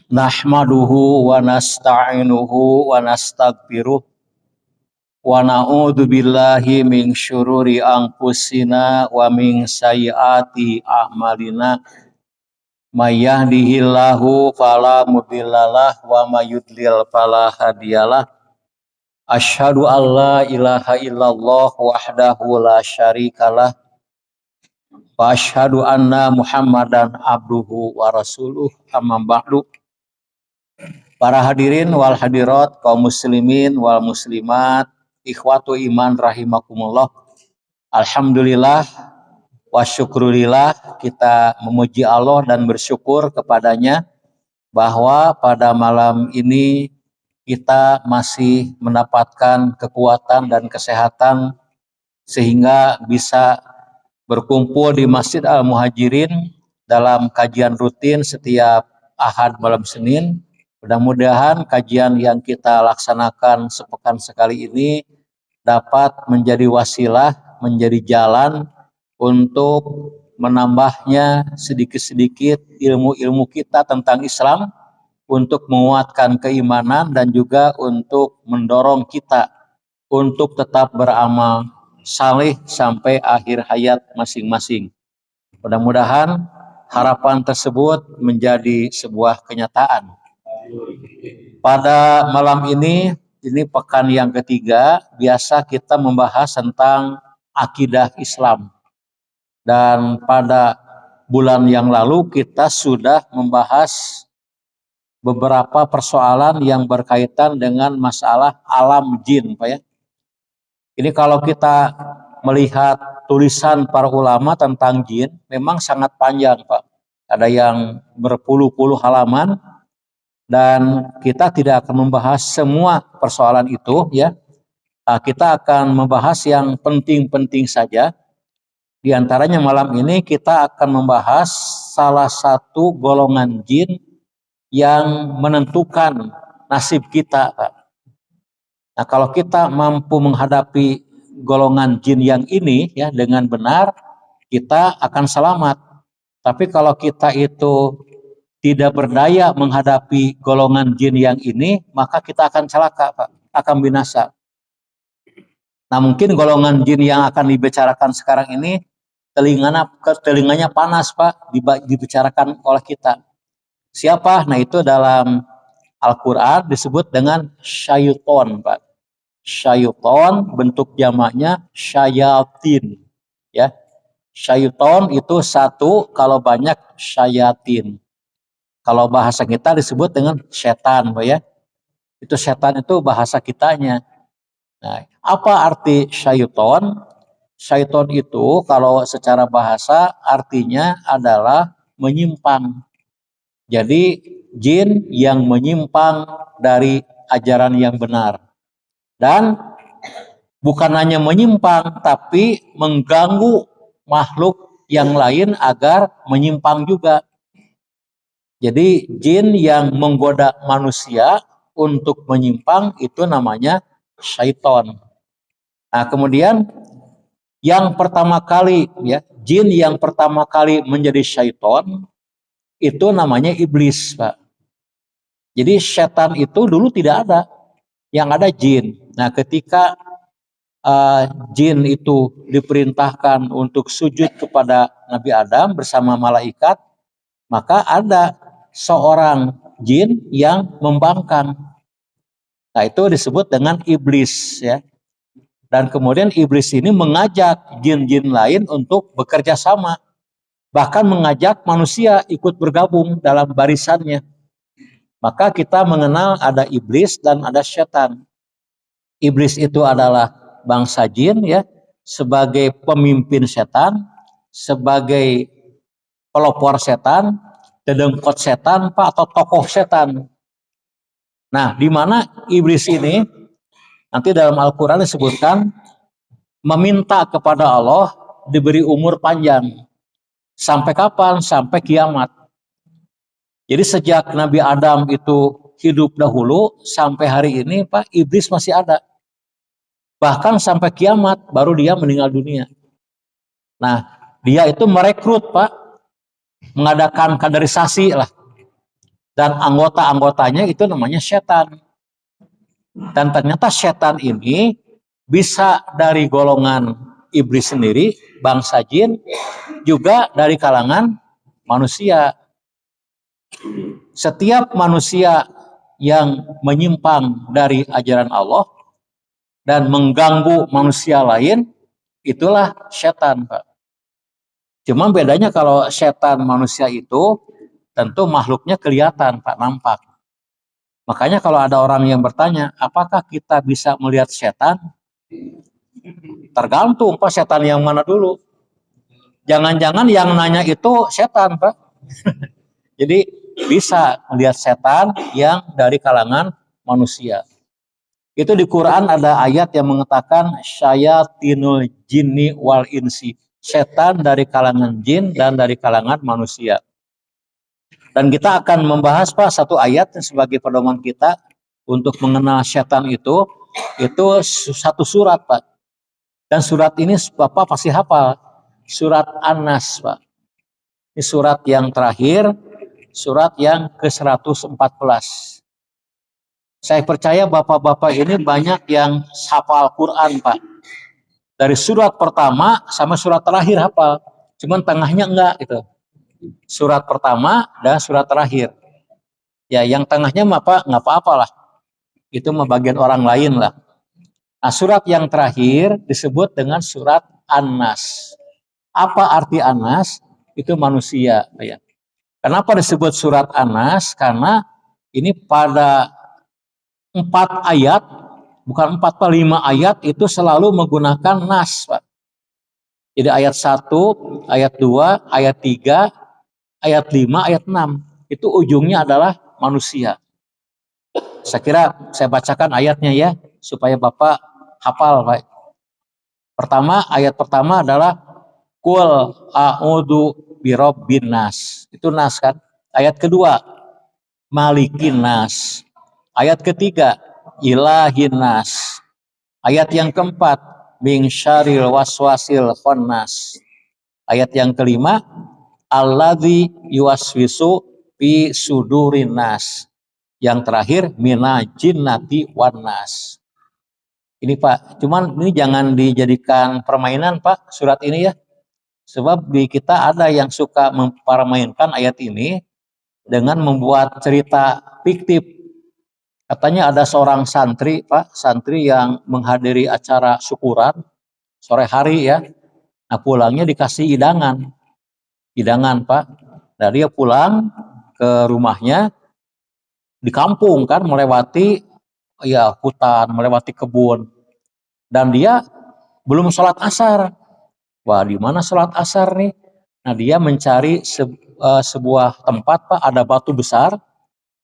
Nahmaduhu wa nasta'inuhu wa nastaghfiruh wa na'udzu billahi min syururi anfusina wa min sayyiati a'malina may yahdihillahu fala mudhillalah wa may yudlil fala hadiyalah. Asyhadu an la ilaha illallah wahdahu la syarikalah wa asyhadu anna Muhammadan abduhu wa rasuluh. Amma ba'du. Para hadirin wal hadirat, kaum muslimin wal muslimat, ikhwatu iman rahimakumullah. Alhamdulillah wa syukurillah, kita memuji Allah dan bersyukur kepadanya bahwa pada malam ini kita masih mendapatkan kekuatan dan kesehatan sehingga bisa berkumpul di Masjid Al-Muhajirin dalam kajian rutin setiap Ahad malam Senin. Mudah-mudahan kajian yang kita laksanakan sepekan sekali ini dapat menjadi wasilah, menjadi jalan untuk menambahnya sedikit-sedikit ilmu-ilmu kita tentang Islam, untuk menguatkan keimanan dan juga untuk mendorong kita untuk tetap beramal saleh sampai akhir hayat masing-masing. Mudah-mudahan harapan tersebut menjadi sebuah kenyataan. Pada malam ini pekan yang ketiga, biasa kita membahas tentang akidah Islam. Dan pada bulan yang lalu kita sudah membahas beberapa persoalan yang berkaitan dengan masalah alam jin, Pak ya. Ini kalau kita melihat tulisan para ulama tentang jin, memang sangat panjang, Pak. Ada yang berpuluh-puluh halaman. Dan kita tidak akan membahas semua persoalan itu ya. Kita akan membahas yang penting-penting saja. Di antaranya malam ini kita akan membahas salah satu golongan jin yang menentukan nasib kita, Pak. Nah, kalau kita mampu menghadapi golongan jin yang ini ya dengan benar, kita akan selamat. Tapi kalau kita itu tidak berdaya menghadapi golongan jin yang ini, maka kita akan celaka, Pak, akan binasa. Nah, mungkin golongan jin yang akan dibicarakan sekarang ini telinganya panas, Pak, dibicarakan oleh kita. Siapa? Nah, itu dalam Al-Quran disebut dengan syaiton, Pak. Syaiton bentuk jamaknya syayatin, ya. Syaiton itu satu, kalau banyak syayatin. Kalau bahasa kita disebut dengan setan, Pak ya. Itu setan itu bahasa kitanya. Nah, apa arti syaiton? Syaiton itu kalau secara bahasa artinya adalah menyimpang. Jadi jin yang menyimpang dari ajaran yang benar. Dan bukan hanya menyimpang, tapi mengganggu makhluk yang lain agar menyimpang juga. Jadi jin yang menggoda manusia untuk menyimpang itu namanya syaiton. Nah, kemudian yang pertama kali ya, jin yang pertama kali menjadi syaiton itu namanya iblis, Pak. Jadi setan itu dulu tidak ada, yang ada jin. Nah, ketika jin itu diperintahkan untuk sujud kepada Nabi Adam bersama malaikat, maka ada seorang jin yang membangkang. Nah, itu disebut dengan iblis ya. Dan kemudian iblis ini mengajak jin-jin lain untuk bekerja sama. Bahkan mengajak manusia ikut bergabung dalam barisannya. Maka kita mengenal ada iblis dan ada setan. Iblis itu adalah bangsa jin ya, sebagai pemimpin setan, sebagai pelopor setan, dedengkot setan, Pak, atau tokoh setan. Nah, di mana iblis ini nanti dalam Al-Quran disebutkan meminta kepada Allah diberi umur panjang. Sampai kapan? Sampai kiamat. Jadi sejak Nabi Adam itu hidup dahulu sampai hari ini, Pak, iblis masih ada. Bahkan sampai kiamat baru dia meninggal dunia. Nah, dia itu merekrut, Pak. mengadakan kaderisasi lah, dan anggota-anggotanya itu namanya setan. Dan ternyata setan ini bisa dari golongan iblis sendiri, bangsa jin, juga dari kalangan manusia. Setiap manusia yang menyimpang dari ajaran Allah dan mengganggu manusia lain, itulah setan, Pak. Cuma bedanya kalau setan manusia itu tentu makhluknya kelihatan, Pak, nampak. Makanya kalau ada orang yang bertanya, apakah kita bisa melihat setan? Tergantung, Pak, setan yang mana dulu. Jangan-jangan yang nanya itu setan, Pak. Jadi bisa melihat setan yang dari kalangan manusia. Itu di Quran ada ayat yang mengatakan syayatinul jinni wal insi. Setan dari kalangan jin dan dari kalangan manusia. Dan kita akan membahas, Pak, satu ayat sebagai pedoman kita untuk mengenal setan itu satu surat, Pak. Dan surat ini Bapak pasti hafal. Surat An-Nas, Pak. Ini surat yang terakhir, surat yang ke-114. Saya percaya Bapak-Bapak ini banyak yang hafal Quran, Pak. Dari surat pertama sampai surat terakhir hafal. Cuman tengahnya enggak gitu. Surat pertama dan surat terakhir. Ya, yang tengahnya mah Pak enggak apa-apa lah. Itu mah bagian orang lain lah. Nah, surat yang terakhir disebut dengan surat An-Nas. Apa arti An-Nas? Itu manusia, ya. Kenapa disebut surat An-Nas? Karena ini pada 4 ayat, bukan 4, 5 ayat itu selalu menggunakan nas, Pak. Jadi ayat 1, ayat 2, ayat 3, ayat 5, ayat 6. Itu ujungnya adalah manusia. Saya kira saya bacakan ayatnya ya, supaya Bapak hafal, Pak. Ayat pertama adalah Qul a'udzu birabbin nas. Itu nas kan. Ayat kedua, Malikin nas. Ayat ketiga, ilahin nas. Ayat yang keempat, min syarril waswasil khannas. Ayat yang kelima, alladzi yuwaswisu fi sudurin nas. Yang terakhir, mina jinnati wan nas. Ini Pak, cuman ini jangan dijadikan permainan Pak, surat ini ya. Sebab di kita ada yang suka mempermainkan ayat ini dengan membuat cerita fiktif. Katanya ada seorang santri, Pak, santri yang menghadiri acara syukuran sore hari ya. Nah, pulangnya dikasih hidangan, Pak. Nah, dia pulang ke rumahnya di kampung kan, melewati ya hutan, melewati kebun. Dan dia belum sholat asar. Wah, di mana sholat asar nih? Nah, dia mencari sebuah tempat, Pak, ada batu besar.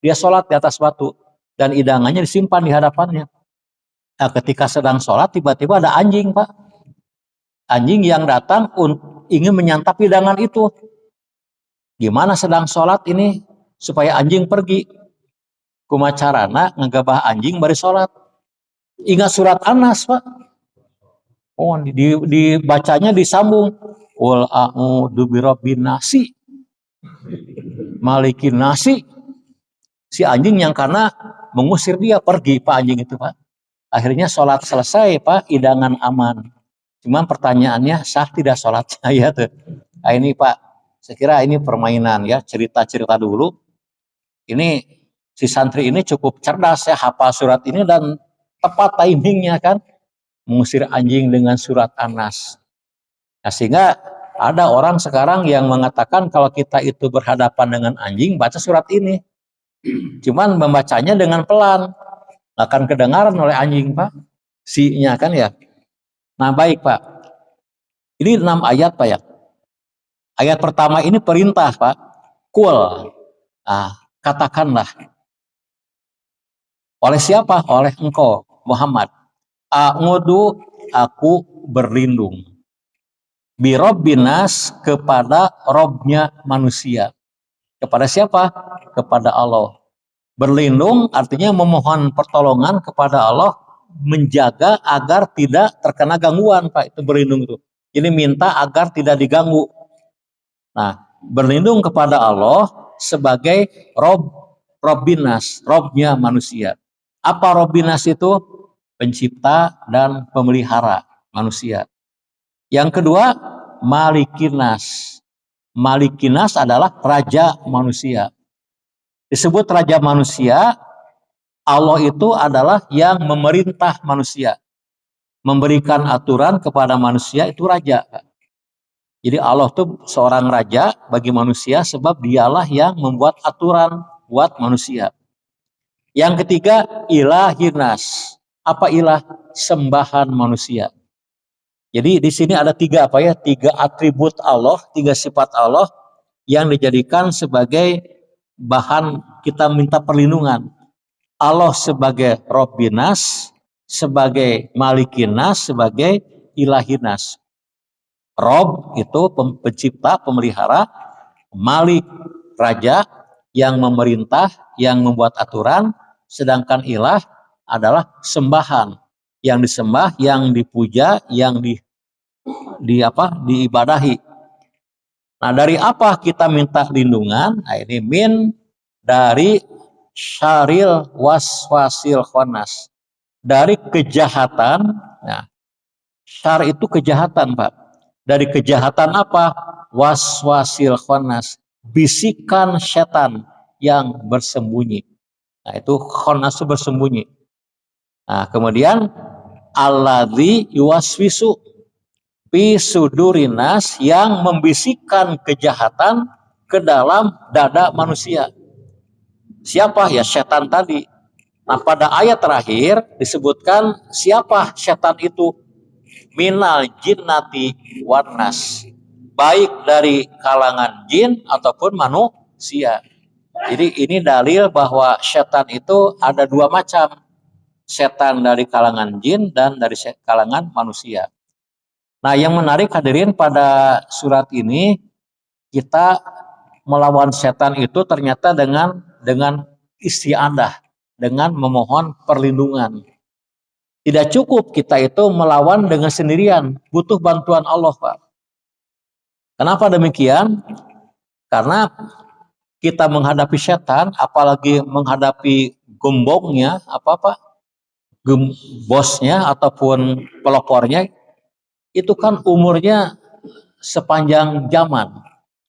Dia sholat di atas batu. Dan hidangannya disimpan di hadapannya. Nah, ketika sedang sholat, tiba-tiba ada anjing, Pak. Anjing yang datang ingin menyantap hidangan itu. Gimana sedang sholat ini supaya anjing pergi? Kumacarana ngegabah anjing bari sholat. Ingat surat An-Nas, Pak. Oh, dibacanya disambung. Qul a'udzu birabbin nasi. Malikin nasi. Si anjing yang karena mengusir dia pergi, Pak, anjing itu, Pak. Akhirnya sholat selesai, Pak, hidangan aman. Cuman pertanyaannya sah tidak sholat saya tuh. Nah, ini Pak, saya kira ini permainan ya, cerita-cerita dulu. Ini si santri ini cukup cerdas ya, hafal surat ini dan tepat timingnya kan, mengusir anjing dengan surat An-Nas. Nah, sehingga ada orang sekarang yang mengatakan kalau kita itu berhadapan dengan anjing, baca surat ini. Cuman membacanya dengan pelan, akan kedengaran oleh anjing, Pak. Si-nya kan ya. Nah, baik, Pak. Ini 6 ayat, Pak ya. Ayat pertama ini perintah, Pak. Qul. Nah, katakanlah. Oleh siapa? Oleh engkau, Muhammad. A'udzu, aku berlindung. Birabbin nas, kepada Robnya manusia. Kepada siapa? Kepada Allah. Berlindung artinya memohon pertolongan kepada Allah, menjaga agar tidak terkena gangguan, Pak. Itu berlindung itu. Jadi minta agar tidak diganggu. Nah, berlindung kepada Allah sebagai Robbinas, Robnya manusia. Apa Robbinas itu? Pencipta dan pemelihara manusia. Yang kedua, Malikinas. Malikinas adalah raja manusia. Disebut raja manusia, Allah itu adalah yang memerintah manusia. Memberikan aturan kepada manusia, itu raja. Jadi Allah itu seorang raja bagi manusia sebab dialah yang membuat aturan buat manusia. Yang ketiga, ilahinas. Apa ilah? Sembahan manusia. Jadi di sini ada tiga atribut Allah, tiga sifat Allah yang dijadikan sebagai bahan kita minta perlindungan. Allah sebagai Robbinas, sebagai Malikinas, sebagai Ilahinas. Rob itu pencipta, pemelihara, Malik raja yang memerintah, yang membuat aturan, sedangkan Ilah adalah sembahan, yang disembah, yang dipuja, yang diibadahi. Nah, dari apa kita minta lindungan? Nah, ini dari syaril waswasil khonas, dari kejahatan. Nah, syar itu kejahatan, Pak. Dari kejahatan apa? Waswasil khonas, bisikan setan yang bersembunyi. Nah, itu khonas itu bersembunyi. Nah, kemudian alladzi yuwaswisu fi sudurinas, yang membisikkan kejahatan ke dalam dada manusia. Siapa? Ya setan tadi. Nah, pada ayat terakhir disebutkan siapa setan itu? Minal jinnati warnas, baik dari kalangan jin ataupun manusia. Jadi ini dalil bahwa setan itu ada dua macam, setan dari kalangan jin dan dari kalangan manusia. Nah, yang menarik hadirin, pada surat ini kita melawan setan itu ternyata dengan isti'adah, dengan memohon perlindungan. Tidak cukup kita itu melawan dengan sendirian, butuh bantuan Allah, Pak. Kenapa demikian? Karena kita menghadapi setan, apalagi menghadapi gembongnya, bosnya ataupun pelopornya, itu kan umurnya sepanjang zaman,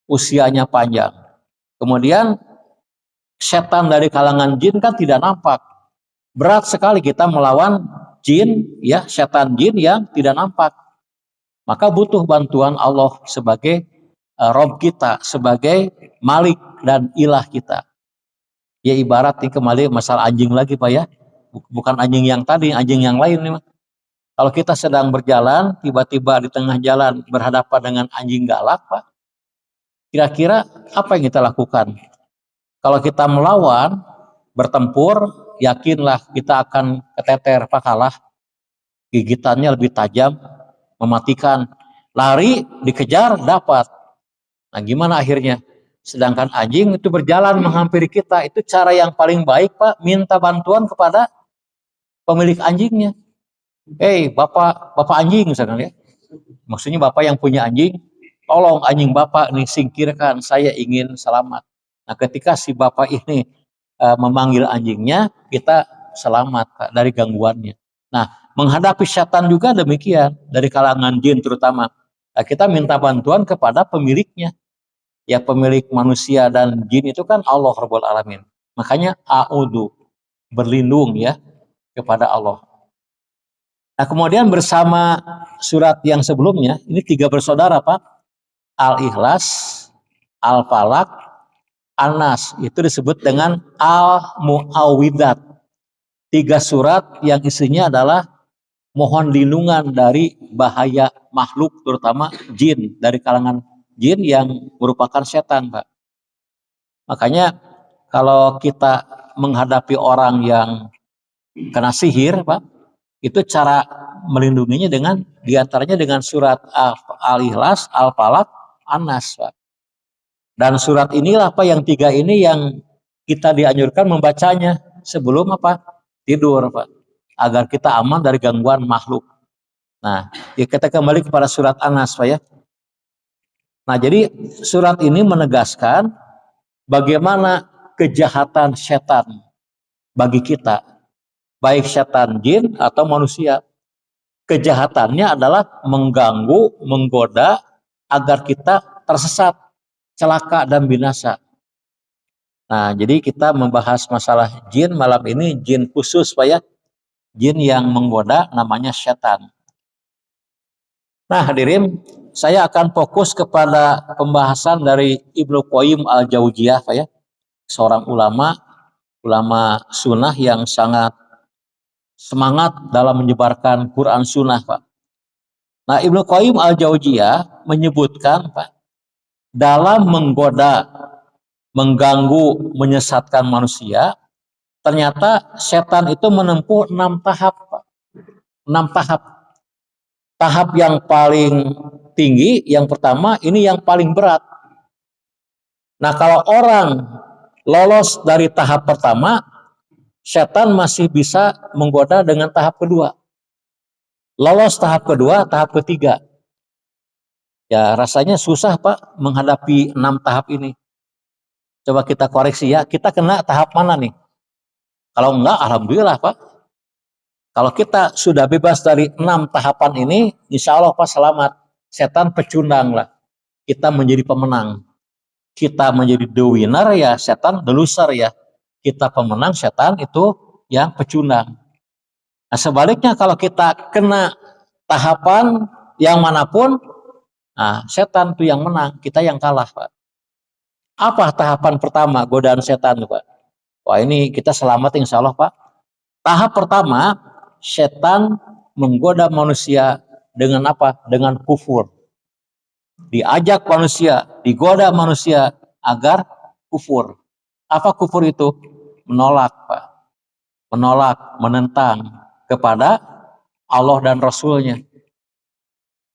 usianya panjang. Kemudian setan dari kalangan jin kan tidak nampak. Berat sekali kita melawan jin, ya, setan jin yang tidak nampak. Maka butuh bantuan Allah sebagai Rob kita, sebagai Malik dan Ilah kita. Ya ibarat ini kembali masalah anjing lagi, Pak, ya. Bukan anjing yang tadi, anjing yang lain nih. Kalau kita sedang berjalan, tiba-tiba di tengah jalan berhadapan dengan anjing galak, Pak, kira-kira apa yang kita lakukan? Kalau kita melawan, bertempur, yakinlah kita akan keteter, Pak, kalah. Gigitannya lebih tajam, mematikan. Lari, dikejar, dapat. Nah, gimana akhirnya? Sedangkan anjing itu berjalan menghampiri kita. Itu cara yang paling baik, Pak, minta bantuan kepada pemilik anjingnya. Bapak anjing misalkan, ya. Maksudnya bapak yang punya anjing, tolong anjing bapak nih singkirkan, saya ingin selamat. Nah, ketika si bapak ini memanggil anjingnya, kita selamat, Pak, dari gangguannya. Nah, menghadapi setan juga demikian, dari kalangan jin terutama. Nah, kita minta bantuan kepada pemiliknya. Ya, pemilik manusia dan jin itu kan Allah Rabbul Alamin. Makanya a'udzu, berlindung ya kepada Allah. Nah, kemudian bersama surat yang sebelumnya, ini 3 bersaudara, Pak. Al-Ikhlas, Al-Falaq, An-Nas. Itu disebut dengan Al-Mu'awwidat. 3 surat yang isinya adalah mohon lindungan dari bahaya makhluk, terutama jin, dari kalangan jin yang merupakan setan, Pak. Makanya kalau kita menghadapi orang yang kena sihir, Pak, itu cara melindunginya dengan diantaranya dengan surat Al-Ikhlas, Al-Falaq, An-Nas, Pak. Dan surat inilah, Pak, yang 3 ini yang kita dianjurkan membacanya sebelum tidur, Pak, agar kita aman dari gangguan makhluk. Nah, ya kita kembali kepada surat An-Nas, Pak, ya. Nah, jadi surat ini menegaskan bagaimana kejahatan setan bagi kita, baik setan jin atau manusia. Kejahatannya adalah mengganggu, menggoda agar kita tersesat, celaka dan binasa. Nah, jadi kita membahas masalah jin malam ini, jin khusus Pak ya, jin yang menggoda namanya setan. Nah, hadirin, saya akan fokus kepada pembahasan dari Ibnu Qayyim al-Jauziyah Pak ya, seorang ulama sunnah yang sangat semangat dalam menyebarkan Quran sunnah Pak. Nah, Ibnu Qayyim al-Jauziyah menyebutkan Pak, dalam menggoda, mengganggu, menyesatkan manusia, ternyata setan itu menempuh 6 tahap Pak. 6 tahap. Tahap yang paling tinggi, yang pertama, ini yang paling berat. Nah, kalau orang lolos dari tahap pertama, setan masih bisa menggoda dengan tahap kedua. Lolos tahap kedua, tahap ketiga. Ya, rasanya susah Pak menghadapi 6 tahap ini. Coba kita koreksi ya, kita kena tahap mana nih? Kalau enggak, alhamdulillah Pak. Kalau kita sudah bebas dari 6 tahapan ini, insya Allah Pak selamat. Setan pecundang lah. Kita menjadi pemenang. Kita menjadi the winner ya, setan the loser ya. Kita pemenang, setan itu yang pecundang. Nah, sebaliknya kalau kita kena tahapan yang manapun, nah setan itu yang menang, kita yang kalah Pak. Apa tahapan pertama godaan setan Pak? Wah, ini kita selamat insya Allah Pak. Tahap pertama, setan menggoda manusia dengan apa? Dengan kufur. Diajak manusia, digoda manusia agar kufur. Apa kufur itu? Menolak Pak. Menolak, menentang kepada Allah dan Rasulnya.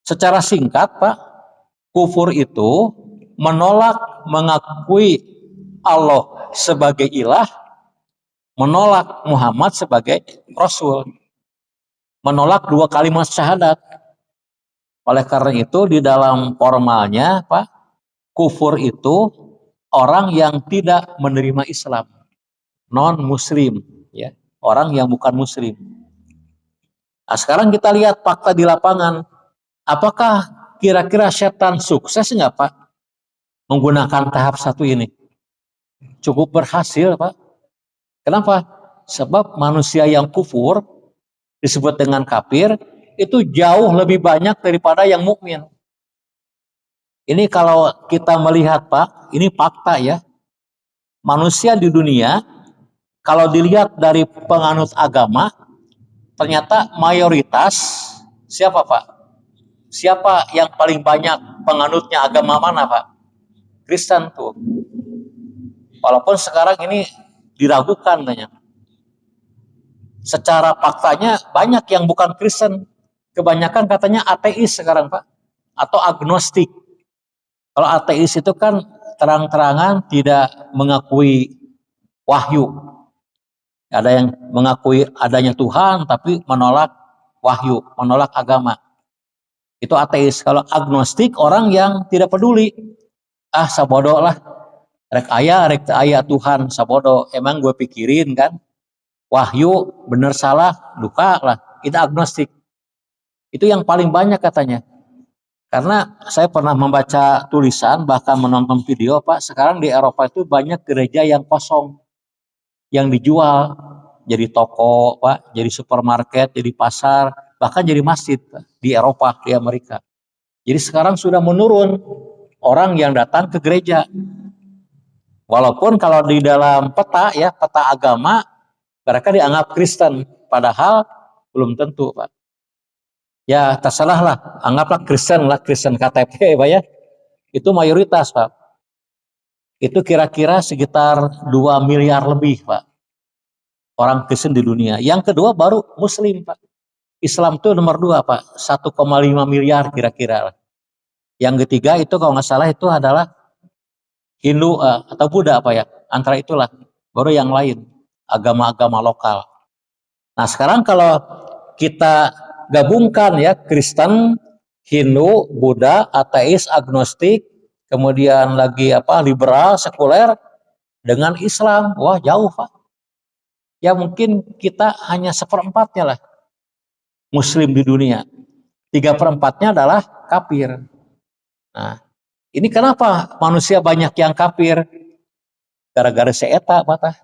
Secara singkat Pak, kufur itu menolak mengakui Allah sebagai ilah, menolak Muhammad sebagai Rasul, menolak 2 kalimat syahadat. Oleh karena itu di dalam formalnya Pak, kufur itu orang yang tidak menerima Islam, non muslim ya, orang yang bukan muslim. Nah, sekarang kita lihat fakta di lapangan. Apakah kira-kira setan sukses nggak Pak menggunakan tahap 1 ini? Cukup berhasil Pak. Kenapa? Sebab manusia yang kufur disebut dengan kafir itu jauh lebih banyak daripada yang mukmin. Ini kalau kita melihat Pak, ini fakta ya. Manusia di dunia kalau dilihat dari penganut agama, ternyata mayoritas siapa Pak? Siapa yang paling banyak penganutnya agama mana Pak? Kristen tuh. Walaupun sekarang ini diragukan banyak. Secara faktanya banyak yang bukan Kristen. Kebanyakan katanya ateis sekarang Pak. Atau agnostik. Kalau ateis itu kan terang-terangan tidak mengakui wahyu. Ada yang mengakui adanya Tuhan tapi menolak wahyu, menolak agama. Itu ateis. Kalau agnostik orang yang tidak peduli. Ah, sabodo lah. Rek aya Tuhan, sabodo. Emang gue pikirin kan. Wahyu, bener salah, duka lah. Itu agnostik. Itu yang paling banyak katanya. Karena saya pernah membaca tulisan, bahkan menonton video Pak. Sekarang di Eropa itu banyak gereja yang kosong. Yang dijual. Jadi toko Pak, jadi supermarket, jadi pasar, bahkan jadi masjid Pak, di Eropa, di Amerika. Jadi sekarang sudah menurun orang yang datang ke gereja. Walaupun kalau di dalam peta ya, peta agama, mereka dianggap Kristen, padahal belum tentu Pak. Ya terserah lah, anggaplah Kristen lah, Kristen KTP Pak ya. Itu mayoritas Pak. Itu kira-kira sekitar 2 miliar lebih Pak. Orang Kristen di dunia. Yang kedua baru Muslim Pak. Islam itu nomor 2 Pak. 1,5 miliar kira-kira. Yang ketiga itu kalau nggak salah itu adalah Hindu atau Buddha apa ya. Antara itulah. Baru yang lain. Agama-agama lokal. Nah sekarang kalau kita gabungkan ya Kristen, Hindu, Buddha, ateis, agnostik, kemudian lagi liberal, sekuler dengan Islam, wah jauh Pak. Ya mungkin kita hanya seperempatnya lah Muslim di dunia, 3/4-nya adalah kafir. Nah, ini kenapa manusia banyak yang kafir? Gara-gara setan Pak.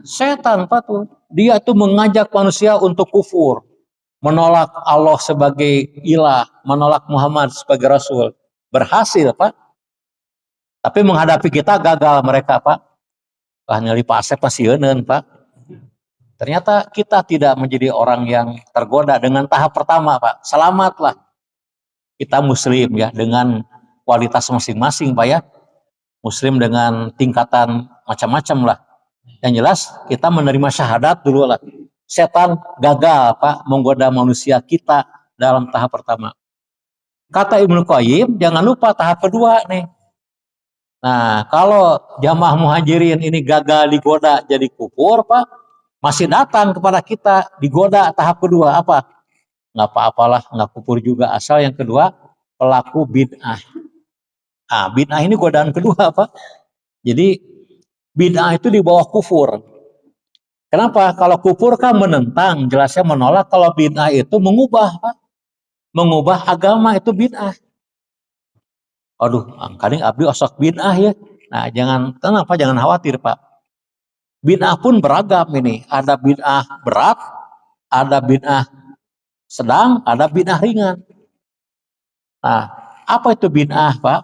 Setan Pak tuh, dia tuh mengajak manusia untuk kufur, menolak Allah sebagai ilah, menolak Muhammad sebagai Rasul. Berhasil Pak. Tapi menghadapi kita gagal mereka Pak. Wah nyali Pak Asep pasieun Pak. Ternyata kita tidak menjadi orang yang tergoda dengan tahap pertama Pak. Selamatlah kita Muslim ya dengan kualitas masing-masing Pak ya. Muslim dengan tingkatan macam-macam lah. Yang jelas kita menerima syahadat dulu lah. Setan gagal Pak menggoda manusia kita dalam tahap pertama. Kata Ibnu Qayyim, jangan lupa tahap kedua nih. Nah, kalau jamaah muhajirin ini gagal digoda jadi kufur Pak, masih datang kepada kita digoda tahap kedua apa? Nggak apa-apalah, nggak kufur juga asal yang kedua pelaku bid'ah. Ah, bid'ah ini godaan kedua Pak. Jadi bid'ah itu di bawah kufur. Kenapa? Kalau kufur kan menentang, jelasnya menolak. Kalau bid'ah itu mengubah Pak. Mengubah agama itu bid'ah. Aduh, kadang abdi osok bid'ah ya. Nah, kenapa jangan khawatir Pak. Bid'ah pun beragam ini. Ada bid'ah berat, ada bid'ah sedang, ada bid'ah ringan. Nah, apa itu bid'ah Pak?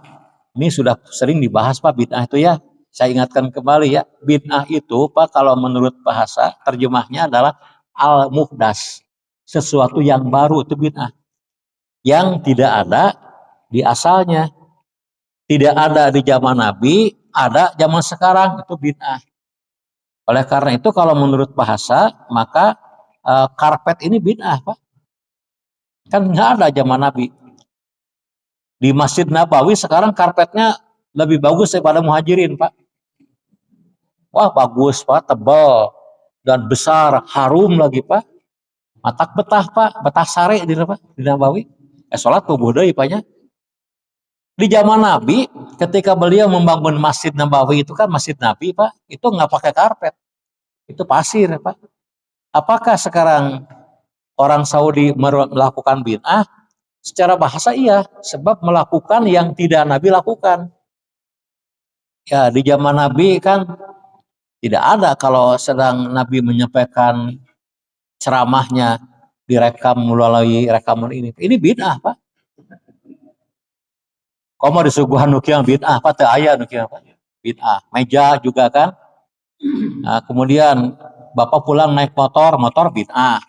Ini sudah sering dibahas Pak bid'ah itu ya. Saya ingatkan kembali ya. Bid'ah itu Pak kalau menurut bahasa terjemahnya adalah al-muhdas. Sesuatu yang baru itu bid'ah. Yang tidak ada di asalnya. Tidak ada di zaman Nabi, ada zaman sekarang, itu bid'ah. Oleh karena itu kalau menurut bahasa, maka karpet ini bid'ah Pak. Kan nggak ada zaman Nabi. Di Masjid Nabawi sekarang karpetnya lebih bagus daripada muhajirin Pak. Wah bagus Pak, tebal dan besar, harum lagi Pak. Matak betah Pak, betah sare di Nabawi. Sholat tubuh deui Paknya. Di zaman Nabi, ketika beliau membangun Masjid Nabawi itu kan Masjid Nabi Pak, itu nggak pakai karpet, itu pasir Pak. Apakah sekarang orang Saudi melakukan bid'ah? Secara bahasa iya, sebab melakukan yang tidak Nabi lakukan. Ya di zaman Nabi kan tidak ada kalau sedang Nabi menyampaikan ceramahnya direkam melalui rekaman ini. Ini bid'ah Pak. Komo disuguhan nukiang bid'ah Pak, teu aya nukiang Pak. Bid'ah. Meja juga kan. Nah, kemudian Bapak pulang naik motor bid'ah.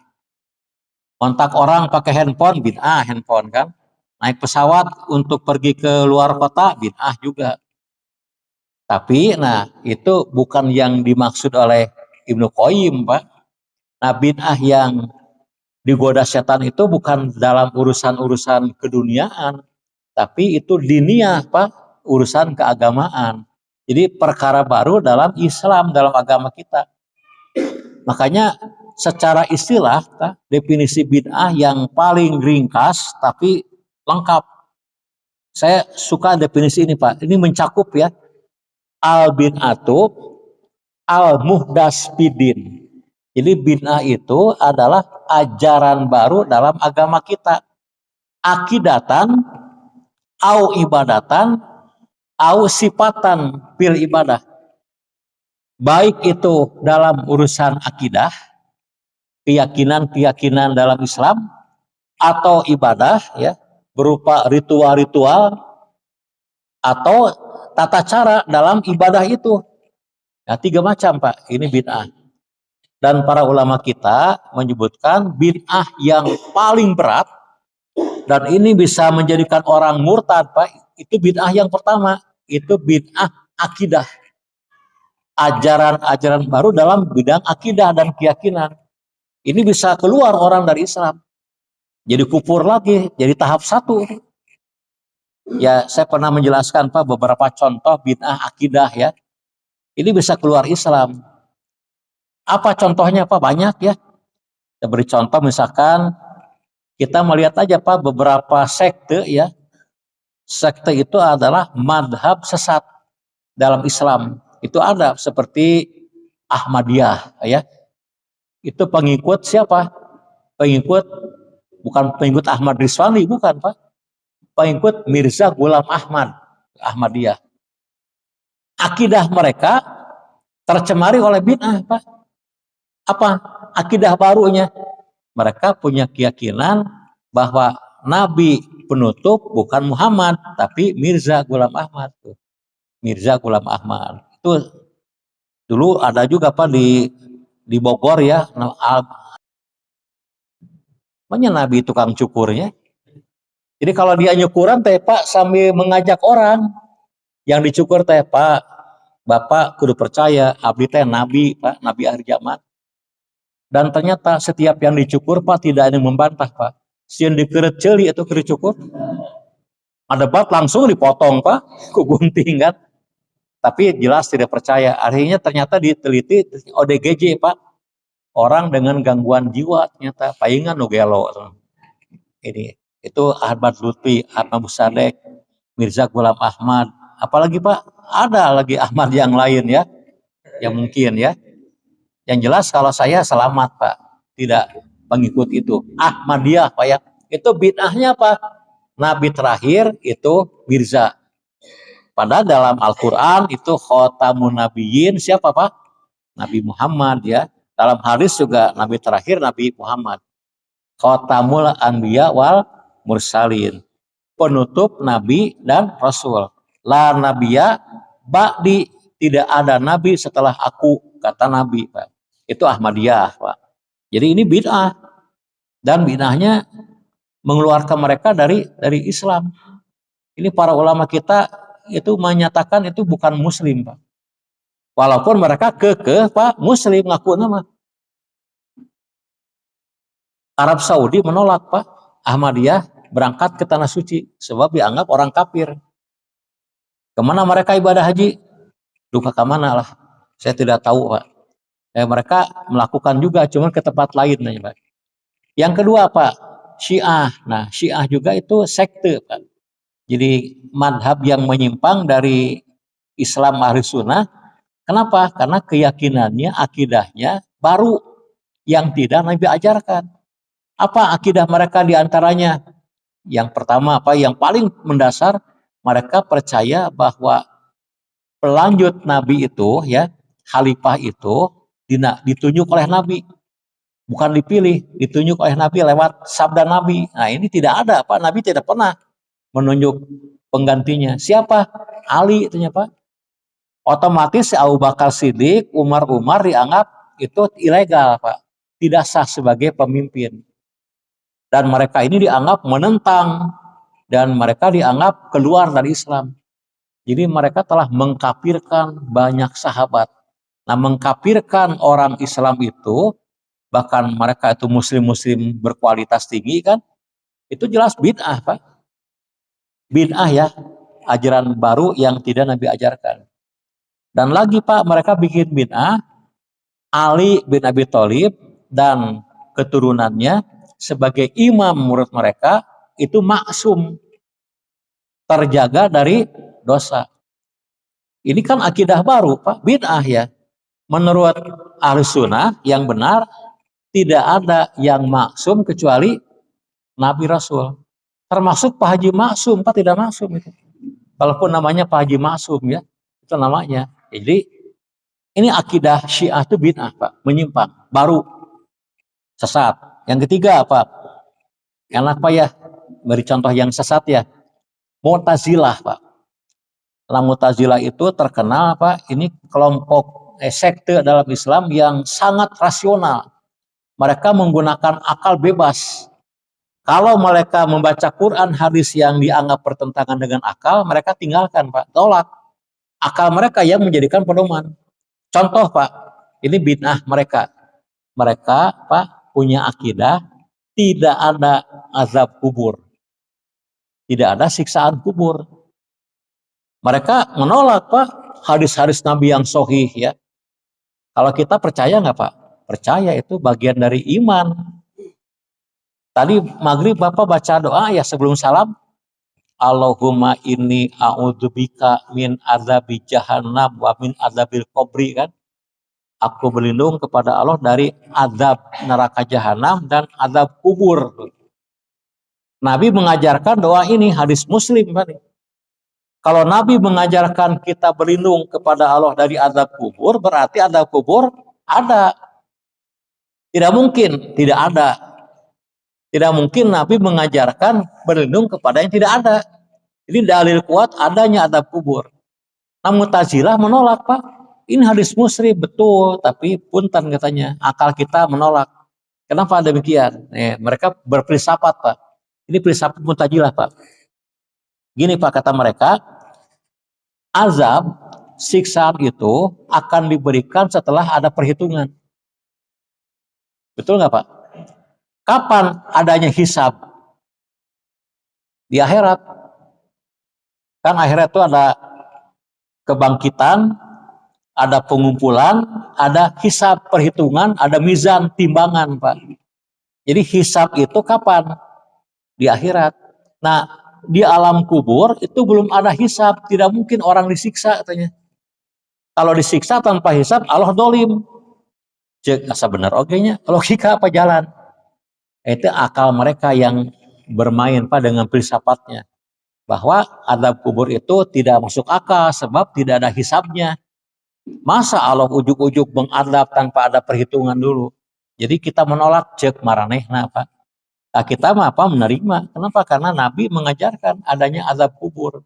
Kontak orang pakai handphone, bid'ah handphone kan. Naik pesawat untuk pergi ke luar kota, bid'ah juga. Tapi, nah itu bukan yang dimaksud oleh Ibnu Qayyim Pak. Nah bid'ah yang digoda setan itu bukan dalam urusan-urusan keduniaan. Tapi itu diniyah Pak, urusan keagamaan. Jadi perkara baru dalam Islam, dalam agama kita. Makanya secara istilah, definisi bid'ah yang paling ringkas tapi lengkap. Saya suka definisi ini Pak. Ini mencakup ya. Al-bid'atu al-muhdas bidin. Jadi bid'ah itu adalah ajaran baru dalam agama kita. Akidatan, au ibadatan, au sifatan bil ibadah. Baik itu dalam urusan akidah, keyakinan dalam Islam, atau ibadah ya berupa ritual-ritual atau tata cara dalam ibadah itu. Nah, 3 macam Pak, ini bid'ah. Dan para ulama kita menyebutkan bid'ah yang paling berat dan ini bisa menjadikan orang murtad Pak, itu bid'ah yang pertama, itu bid'ah akidah. Ajaran-ajaran baru dalam bidang akidah dan keyakinan. Ini bisa keluar orang dari Islam. Jadi kufur lagi, jadi tahap 1. Ya, saya pernah menjelaskan Pak beberapa contoh bid'ah akidah ya. Ini bisa keluar Islam. Apa contohnya Pak? Banyak ya. Kita beri contoh misalkan kita melihat aja Pak beberapa sekte ya. Sekte itu adalah madhab sesat dalam Islam. Itu ada seperti Ahmadiyah, ya. Itu pengikut siapa? Pengikut bukan pengikut Ahmad Rizwani, bukan Pak. Pengikut Mirza Ghulam Ahmad, Ahmadiyah. Akidah mereka tercemari oleh bid'ah, Pak. Apa akidah barunya? Mereka punya keyakinan bahwa Nabi penutup bukan Muhammad, tapi Mirza Ghulam Ahmad. Mirza Ghulam Ahmad. Itu dulu ada juga Pak di Bogor ya, namanya Nabi tukang cukurnya. Jadi kalau dia nyukuran teh Pak sambil mengajak orang yang dicukur teh, Pak, Bapak kudu percaya abdi teh Nabi, Pak, Nabi akhir zaman. Dan ternyata setiap yang dicukur Pak tidak ada yang membantah, Pak. Sieun dikeureut ceuli itu keur dicukur. Ada bat langsung dipotong, Pak, ku gunting kan. Tapi jelas tidak percaya. Akhirnya ternyata diteliti ODGJ, Pak. Orang dengan gangguan jiwa ternyata paingan nu gelo. Ini itu Ahmad Lutfi, Ahmad Musadek, Mirza Ghulam Ahmad, apalagi Pak, ada lagi Ahmad yang lain ya, yang mungkin ya. Yang jelas kalau saya selamat Pak, tidak mengikut itu. Ahmadiyah Pak ya, itu bid'ahnya Pak. Nabi terakhir itu Mirza. Padahal dalam Al-Quran itu khotamun nabiyyin siapa Pak? Nabi Muhammad ya. Dalam hadis juga Nabi terakhir Nabi Muhammad. Khotamul anbiya wal mursalin, penutup nabi dan rasul. La nabiya ba'di, tidak ada nabi setelah aku, kata Nabi, Pak. Itu Ahmadiyah, Pak. Jadi ini bid'ah, dan bid'ahnya mengeluarkan mereka dari Islam. Ini para ulama kita itu menyatakan itu bukan muslim, Pak. Walaupun mereka Pak, muslim ngaku nama. Arab Saudi menolak Pak Ahmadiyah berangkat ke tanah suci sebab dianggap orang kafir. Kemana mereka ibadah haji? Duka kemana lah? Saya tidak tahu Pak. Mereka melakukan juga, cuma ke tempat lain Pak. Yang kedua Pak, Syiah. Nah Syiah juga itu sekte Pak. Jadi madhab yang menyimpang dari Islam Ahli Sunnah. Kenapa? Karena keyakinannya, akidahnya baru yang tidak Nabi ajarkan. Apa akidah mereka diantaranya? Yang pertama apa? Yang paling mendasar, mereka percaya bahwa pelanjut Nabi itu ya, khalifah itu ditunjuk oleh Nabi, bukan dipilih, ditunjuk oleh Nabi lewat sabda Nabi. Nah ini tidak ada Pak, Nabi tidak pernah menunjuk penggantinya. Siapa? Ali itu Pak. Otomatis Abu Bakar Siddiq, Umar dianggap itu ilegal Pak, tidak sah sebagai pemimpin. Dan mereka ini dianggap menentang, dan mereka dianggap keluar dari Islam. Jadi mereka telah mengkafirkan banyak sahabat. Nah mengkafirkan orang Islam itu, bahkan mereka itu muslim-muslim berkualitas tinggi kan, itu jelas bid'ah Pak. Bid'ah ya, ajaran baru yang tidak Nabi ajarkan. Dan lagi Pak, mereka bikin bid'ah, Ali bin Abi Thalib dan keturunannya sebagai imam menurut mereka itu maksum, terjaga dari dosa. Ini kan akidah baru Pak, bid'ah ya. Menurut Ahli Sunnah yang benar, tidak ada yang maksum kecuali Nabi Rasul. Termasuk Pak Haji Maksum, Pak tidak maksum itu. Walaupun namanya Pak Haji Maksum ya, itu namanya. Jadi ini akidah Syiah itu bid'ah Pak, menyimpang, baru, sesat. Yang ketiga apa? Enak Pak ya, beri contoh yang sesat ya. Mu'tazilah Pak. Nah, Mu'tazilah itu terkenal Pak, ini kelompok sekte dalam Islam yang sangat rasional. Mereka menggunakan akal bebas. Kalau mereka membaca Quran, hadis yang dianggap bertentangan dengan akal, mereka tinggalkan Pak, tolak. Akal mereka yang menjadikan pedoman. Contoh Pak, ini bid'ah mereka. Mereka Pak punya akidah tidak ada azab kubur, tidak ada siksaan kubur. Mereka menolak Pak hadis-hadis Nabi yang sahih ya. Kalau kita percaya nggak Pak? Percaya, itu bagian dari iman. Tadi maghrib Bapak baca doa ya sebelum salam. Allahumma inni a'udzubika min adzabi jahannam wa min adzabil qabri kan. Aku berlindung kepada Allah dari azab neraka jahanam dan azab kubur. Nabi mengajarkan doa ini, hadis Muslim kan. Kalau Nabi mengajarkan kita berlindung kepada Allah dari azab kubur, berarti azab kubur ada. Tidak mungkin tidak ada. Tidak mungkin Nabi mengajarkan berlindung kepada yang tidak ada. Jadi dalil kuat adanya azab kubur. Nah, Mu'tazilah menolak, Pak. Ini hadis Muslim betul, tapi punten katanya akal kita menolak. Kenapa demikian? Mereka berfilsafat, Pak. Ini filsafat Mu'tazilah, Pak. Gini, Pak, kata mereka, azab, siksaan itu akan diberikan setelah ada perhitungan. Betul nggak, Pak? Kapan adanya hisab? Di akhirat. Kan akhirat itu ada kebangkitan, ada pengumpulan, ada hisab, perhitungan, ada mizan, timbangan, Pak. Jadi hisab itu kapan? Di akhirat. Nah, di alam kubur itu belum ada hisab, tidak mungkin orang disiksa katanya. Kalau disiksa tanpa hisab, Allah dolim. Cek asa benar nya, logika apa jalan? Itu akal mereka yang bermain, Pak, dengan filsafatnya. Bahwa azab kubur itu tidak masuk akal sebab tidak ada hisabnya. Masa Allah ujuk-ujuk mengadab tanpa ada perhitungan dulu? Jadi kita menolak cek maranehna, Pak. Nah, kita mah apa menerima? Kenapa? Karena Nabi mengajarkan adanya azab kubur.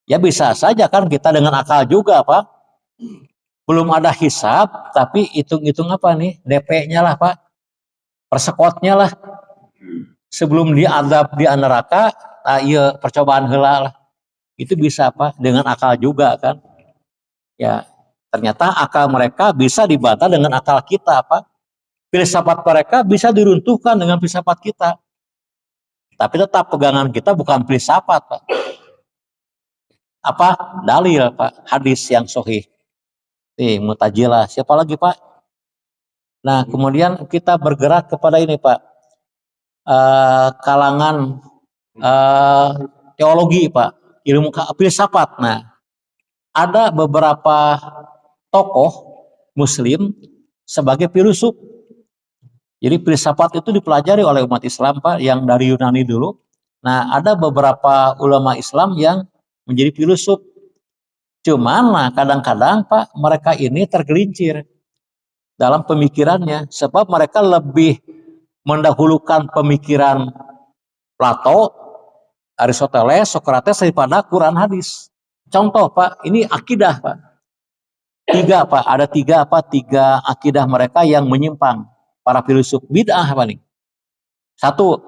Ya bisa saja kan kita dengan akal juga, Pak. Belum ada hisab, tapi hitung-hitung apa nih? DP-nya lah, Pak. Persekotnya lah. Sebelum dia azab di neraka, iya percobaan heula lah. Itu bisa, Pak, dengan akal juga kan. Ya, ternyata akal mereka bisa dibantah dengan akal kita, Pak. Filsafat mereka bisa diruntuhkan dengan filsafat kita. Tapi tetap pegangan kita bukan filsafat, Pak. Apa? Dalil, Pak. Hadis yang sahih. Mu'tazilah. Siapa lagi, Pak? Nah, kemudian kita bergerak kepada ini, Pak. Kalangan teologi, Pak. Ilmu filsafat. Nah, ada beberapa tokoh Muslim sebagai filsuf. Jadi filsafat itu dipelajari oleh umat Islam, Pak, yang dari Yunani dulu. Nah, ada beberapa ulama Islam yang menjadi filsuf. Cuman, nah, kadang-kadang, Pak, mereka ini tergelincir dalam pemikirannya. Sebab mereka lebih mendahulukan pemikiran Plato, Aristoteles, Socrates daripada Quran hadis. Contoh, Pak, ini akidah, Pak. Ada tiga akidah mereka yang menyimpang. Para filsuf bid'ah apa nih? Satu,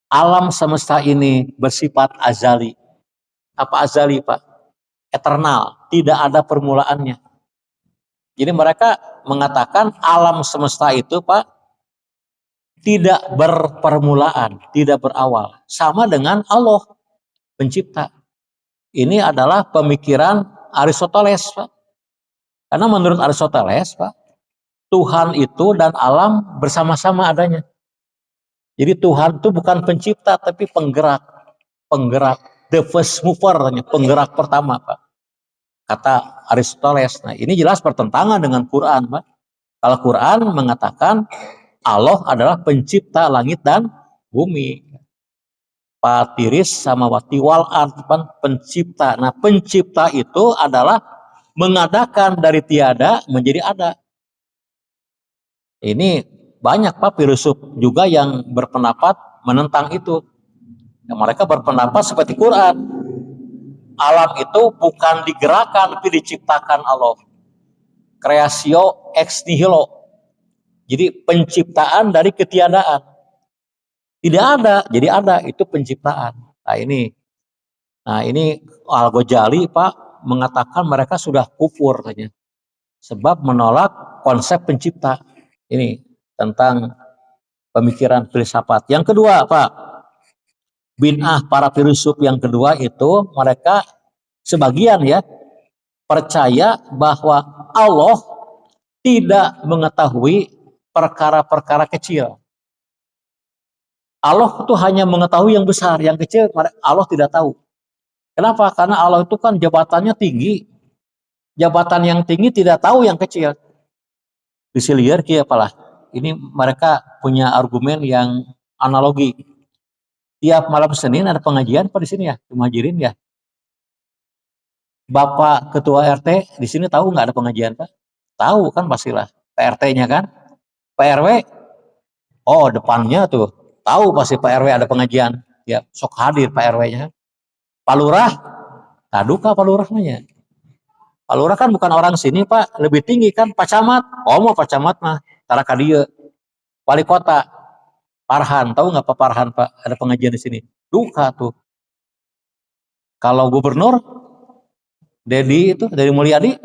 alam semesta ini bersifat azali. Apa azali, Pak? Eternal, tidak ada permulaannya. Jadi mereka mengatakan alam semesta itu, Pak, tidak berpermulaan, tidak berawal. Sama dengan Allah, pencipta. Ini adalah pemikiran Aristoteles, Pak. Karena menurut Aristoteles, Pak, Tuhan itu dan alam bersama-sama adanya. Jadi Tuhan itu bukan pencipta tapi penggerak, the first mover, penggerak pertama, Pak. Kata Aristoteles. Nah, ini jelas bertentangan dengan Quran, Pak. Kalau Quran mengatakan Allah adalah pencipta langit dan bumi. Patiris sama watiwal artipan pencipta. Nah, pencipta itu adalah mengadakan dari tiada menjadi ada. Ini banyak, Pak, filsuf juga yang berpendapat menentang itu. Yang mereka berpendapat seperti Quran. Alam itu bukan digerakkan tapi diciptakan Allah. Creatio ex nihilo. Jadi penciptaan dari ketiadaan. Tidak ada, jadi ada, itu penciptaan. Nah ini Al-Ghazali, Pak, mengatakan mereka sudah kufur katanya. Sebab menolak konsep pencipta. Ini tentang pemikiran filsafat. Yang kedua, Pak, bid'ah para filsuf yang kedua itu mereka sebagian ya percaya bahwa Allah tidak mengetahui perkara-perkara kecil. Allah itu hanya mengetahui yang besar, yang kecil Allah tidak tahu. Kenapa? Karena Allah itu kan jabatannya tinggi. Jabatan yang tinggi tidak tahu yang kecil. Disiliar kia apalah. Ini mereka punya argumen yang analogi. Tiap malam Senin ada pengajian Pak di sini ya, Muhajirin ya. Bapak Ketua RT di sini tahu nggak ada pengajian Pak? Tahu kan pastilah. PRT-nya kan, PRW, oh depannya tuh tahu pasti PRW ada pengajian. Ya sok hadir PRW-nya. Pak Lurah, taduka Pak Lurahnya. Pak Lurah kan bukan orang sini Pak, lebih tinggi kan Pak Camat. Oh mau Pak Camat mah, tara kadia. Wali Kota, Parhan, tahu nggak Pak Parhan Pak? Ada pengajian di sini. Duka tuh. Kalau gubernur, Dedi Mulyadi,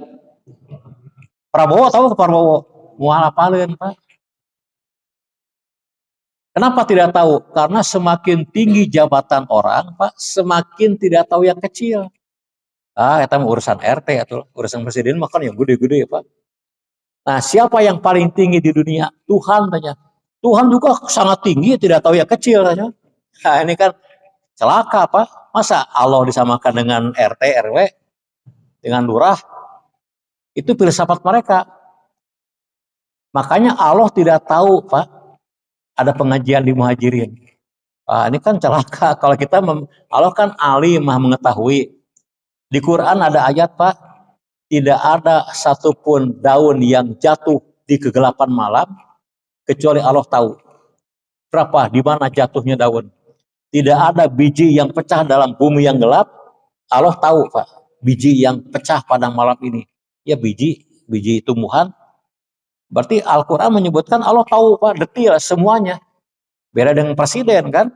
Prabowo tahu ke Prabowo? Mual apalin Pak. Kenapa tidak tahu? Karena semakin tinggi jabatan orang, Pak, semakin tidak tahu yang kecil. Kita mau urusan RT atau urusan presiden makan yang gede-gede, Pak. Nah, siapa yang paling tinggi di dunia? Tuhan tanya. Tuhan juga sangat tinggi, tidak tahu yang kecil tanya. Nah, ini kan celaka, Pak. Masa Allah disamakan dengan RT, RW, dengan lurah? Itu filsafat mereka. Makanya Allah tidak tahu, Pak, ada pengajian di Muhajirin. Ini kan celaka. Kalau kita Allah kan alim, maha mengetahui. Di Quran ada ayat Pak, tidak ada satupun daun yang jatuh di kegelapan malam kecuali Allah tahu. Berapa, di mana jatuhnya daun. Tidak ada biji yang pecah dalam bumi yang gelap, Allah tahu Pak. Biji yang pecah pada malam ini. Ya biji tumbuhan. Berarti Al-Quran menyebutkan Allah tahu Pak, detail semuanya. Beda dengan presiden kan.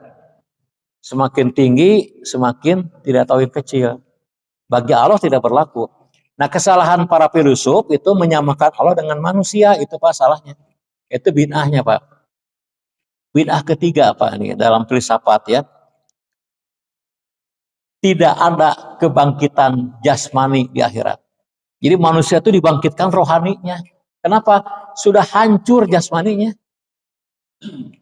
Semakin tinggi, semakin tidak tahu yang kecil. Bagi Allah tidak berlaku. Nah, kesalahan para filsuf itu menyamakan Allah dengan manusia, itu Pak salahnya. Itu bid'ahnya Pak. Bid'ah ketiga Pak nih dalam filsafat ya. Tidak ada kebangkitan jasmani di akhirat. Jadi manusia itu dibangkitkan rohaninya. Kenapa? Sudah hancur jasmaninya.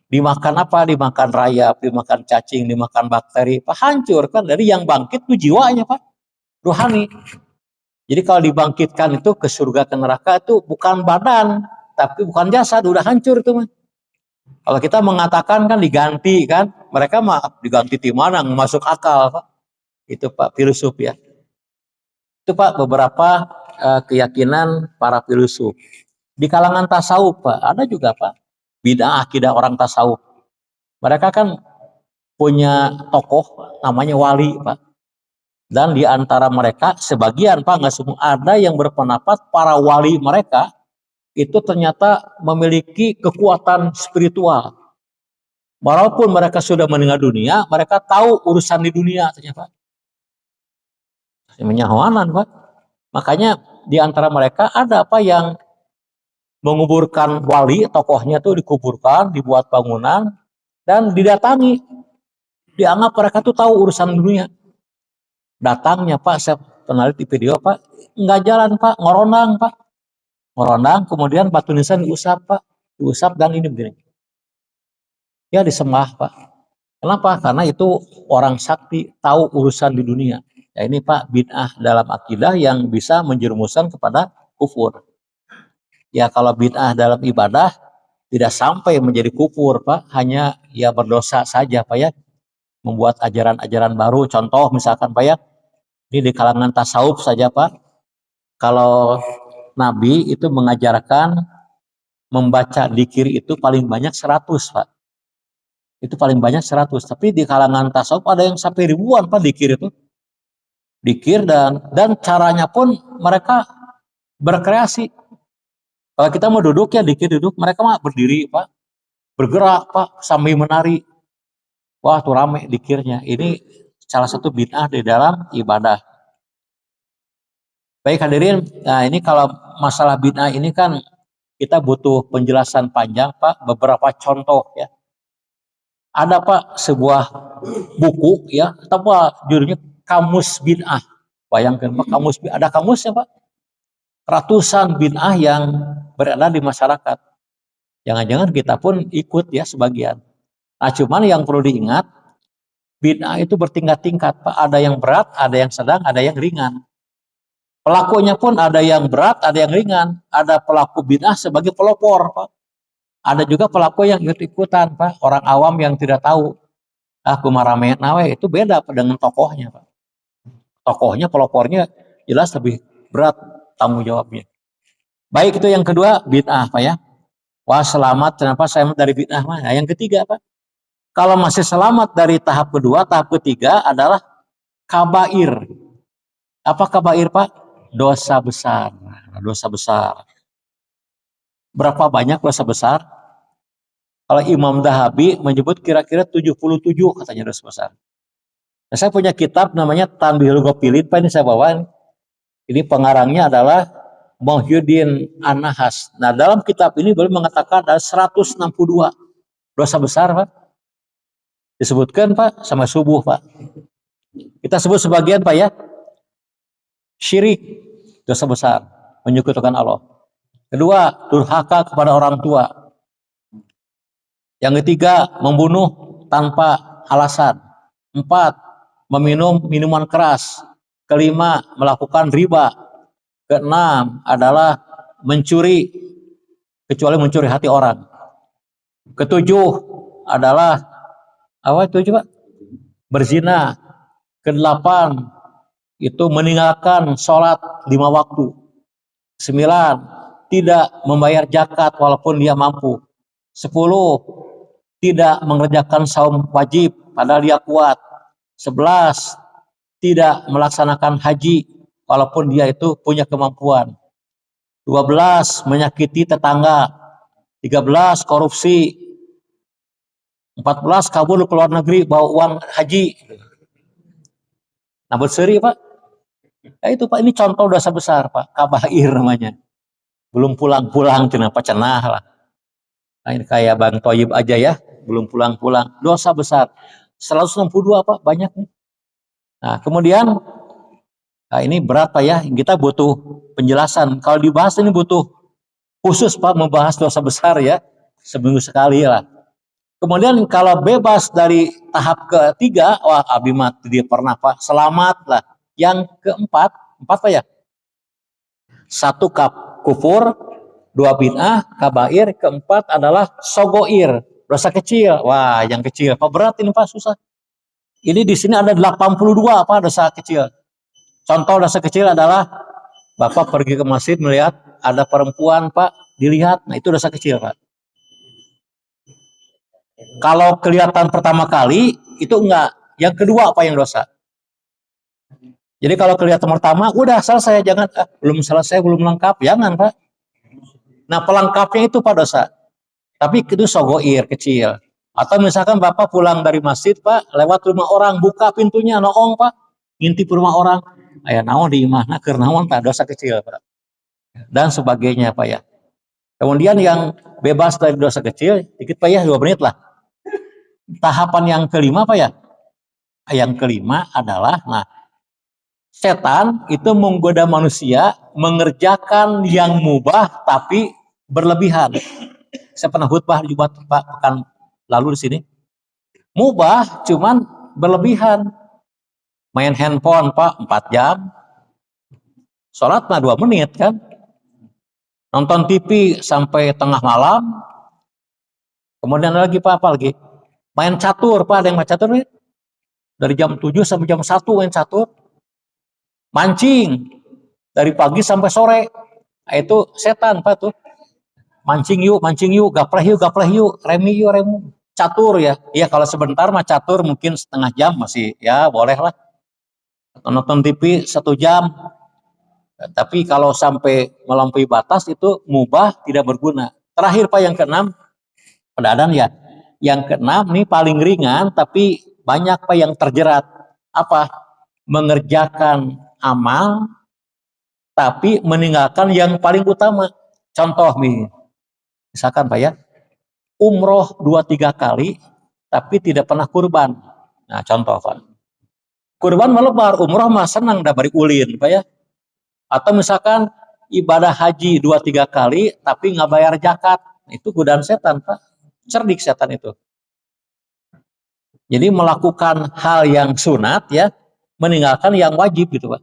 Dimakan apa? Dimakan rayap, dimakan cacing, dimakan bakteri. Pak hancur kan. Dari yang bangkit itu jiwanya Pak. Rohani. Jadi kalau dibangkitkan itu ke surga ke neraka itu bukan badan, tapi bukan jasad, udah hancur itu mah. Kalau kita mengatakan kan diganti kan, mereka mah diganti di mana masuk akal Pak. Itu Pak filsuf ya. Itu Pak beberapa keyakinan para filsuf. Di kalangan tasawuf Pak, ada juga Pak bid'ah akidah orang tasawuf. Mereka kan punya tokoh namanya wali Pak. Dan di antara mereka sebagian Pak, nggak semua, ada yang berpendapat para wali mereka itu ternyata memiliki kekuatan spiritual. Walaupun mereka sudah meninggal dunia, mereka tahu urusan di dunia ternyata. Menyahuanan Pak. Makanya di antara mereka ada apa yang menguburkan wali, tokohnya tuh dikuburkan, dibuat bangunan dan didatangi. Dianggap mereka tuh tahu urusan dunia. Datangnya Pak, saya pernah lihat di video Pak, nggak jalan Pak, ngorondang Pak, ngorondang, kemudian batu nisan diusap Pak, diusap dan ini begini, ya disembah Pak. Kenapa? Karena itu orang sakti tahu urusan di dunia. Ya ini Pak bid'ah dalam akidah yang bisa menjerumuskan kepada kufur. Ya kalau bid'ah dalam ibadah tidak sampai menjadi kufur Pak, hanya ya berdosa saja Pak ya, membuat ajaran-ajaran baru. Contoh misalkan Pak ya, ini di kalangan tasawuf saja Pak, kalau Nabi itu mengajarkan membaca dzikir itu paling banyak 100 Pak. Itu paling banyak 100. Tapi di kalangan tasawuf ada yang sampai ribuan Pak dzikir itu. Dzikir dan caranya pun mereka berkreasi. Kalau kita mau duduk ya dzikir duduk, mereka mah berdiri Pak. Bergerak Pak sambil menari. Wah tuh rame dzikirnya. Ini salah satu bid'ah di dalam ibadah. Baik hadirin, nah ini kalau masalah bid'ah ini kan kita butuh penjelasan panjang Pak, beberapa contoh ya. Ada Pak sebuah buku ya, apa judulnya Kamus Bid'ah. Bayangkan Pak, ada kamusnya Pak. Ratusan bid'ah yang berada di masyarakat. Jangan-jangan kita pun ikut ya sebagian. Nah, cuman yang perlu diingat, bid'ah itu bertingkat-tingkat, Pak. Ada yang berat, ada yang sedang, ada yang ringan. Pelakunya pun ada yang berat, ada yang ringan. Ada pelaku bid'ah sebagai pelopor, Pak. Ada juga pelaku yang ikut-ikutan, Pak. Orang awam yang tidak tahu. Kumarame nawe itu beda dengan tokohnya, Pak. Tokohnya, pelopornya jelas lebih berat tanggung jawabnya. Baik, itu yang kedua, bid'ah, Pak ya. Wah, selamat, kenapa saya dari bid'ah? Nah, yang ketiga, Pak. Kalau masih selamat dari tahap kedua, tahap ketiga adalah kabair. Apa kabair, Pak? Dosa besar. Dosa besar. Berapa banyak dosa besar? Kalau Imam Dahabi menyebut kira-kira 77 katanya dosa besar. Nah, saya punya kitab namanya Tanbihul Ghafilin, Pak, ini saya bawa. Ini pengarangnya adalah Muhyiddin An-Nahas. Nah, dalam kitab ini beliau mengatakan ada 162 dosa besar, Pak. Disebutkan, Pak, sama subuh, Pak. Kita sebut sebagian, Pak ya. Syirik, dosa besar, menyekutukan Allah. Kedua, durhaka kepada orang tua. Yang ketiga, membunuh tanpa alasan. 4, meminum minuman keras. Kelima, melakukan riba. Keenam adalah mencuri, kecuali mencuri hati orang. Ketujuh adalah apa itu coba? Berzina. Kedelapan itu meninggalkan sholat 5 waktu. 9, tidak membayar zakat walaupun dia mampu. 10, tidak mengerjakan saum wajib padahal dia kuat. 11, tidak melaksanakan haji walaupun dia itu punya kemampuan. 12, menyakiti tetangga. 13, korupsi. 14, kabur ke luar negeri bawa uang haji. Nah, berseri, Pak. Ya itu, Pak, ini contoh dosa besar, Pak. Kabair namanya. Belum pulang-pulang, kenapa cenah lah. Nah, ini kayak Bang Toyib aja ya, belum pulang-pulang. Dosa besar. 162, Pak, banyak nih. Nah, kemudian, nah ini berat, Pak ya. Kita butuh penjelasan. Kalau dibahas ini butuh khusus, Pak, membahas dosa besar ya. Seminggu sekali lah. Kemudian kalau bebas dari tahap ketiga, wah Abi mati dia pernah, Pak, selamat lah. Yang keempat, empat Pak ya, 1 kufur, 2 bid'ah, kabair, keempat adalah sogoir, dosa kecil. Wah, yang kecil, Pak, berat ini, Pak, susah. Ini di sini ada 82, Pak, dosa kecil. Contoh dosa kecil adalah Bapak pergi ke masjid melihat ada perempuan, Pak, dilihat, nah itu dosa kecil, Pak. Kalau kelihatan pertama kali itu enggak, yang kedua apa yang dosa. Jadi kalau kelihatan pertama udah selesai, jangan belum selesai, belum lengkap, jangan, Pak. Nah, pelengkapnya itu, Pak, dosa. Tapi itu sogoir kecil. Atau misalkan Bapak pulang dari masjid, Pak, lewat rumah orang, buka pintunya, noong, Pak, ngintip rumah orang, aya naon di mana keur naon, tak dosa kecil, Pak. Dan sebagainya, Pak ya. Kemudian yang bebas dari dosa kecil, dikit, Pak ya, 2 menit lah. Tahapan yang kelima, Pak ya. Yang kelima adalah, nah, setan itu menggoda manusia mengerjakan yang mubah tapi berlebihan. Saya pernah khutbah di Jumat, Pak, pekan lalu di sini. Mubah cuman berlebihan. Main handphone, Pak, 4 jam. Sholat mah 2 menit kan. Nonton TV sampai tengah malam. Kemudian lagi, Pak, apa lagi? Main catur, Pak, ada yang main catur nih? Dari jam 7 sampai jam 1 main catur. Mancing dari pagi sampai sore. Nah, itu setan, Pak, tuh. Mancing yuk, gapleh yuk, remi yuk, remu. Catur ya. Iya, kalau sebentar mah catur mungkin setengah jam masih ya boleh lah. Nonton TV 1 jam. Tapi kalau sampai melampaui batas itu mubah, tidak berguna. Terakhir, Pak, yang keenam, pedadan ya. Yang keenam nih paling ringan tapi banyak, Pak, yang terjerat. Apa? Mengerjakan amal tapi meninggalkan yang paling utama. Contoh nih, misalkan, Pak ya, umroh 2-3 kali tapi tidak pernah kurban. Nah, contoh, Pak. Kurban melebar, umroh mah senang dah bari ulin, Pak ya. Atau misalkan ibadah haji 2-3 kali tapi nggak bayar zakat. Itu godaan setan, Pak. Cerdik setan itu. Jadi melakukan hal yang sunat ya, meninggalkan yang wajib gitu Pak.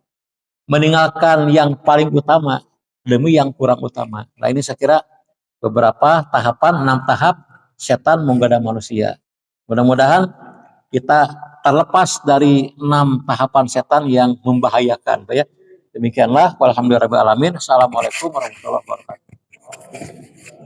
Meninggalkan yang paling utama demi yang kurang utama. Nah ini saya kira beberapa tahapan, 6 tahap setan menggoda manusia. Mudah-mudahan kita terlepas dari 6 tahapan setan yang membahayakan. Ya. Demikianlah. Walhamdulillahirabbil alamin. Assalamualaikum warahmatullahi wabarakatuh.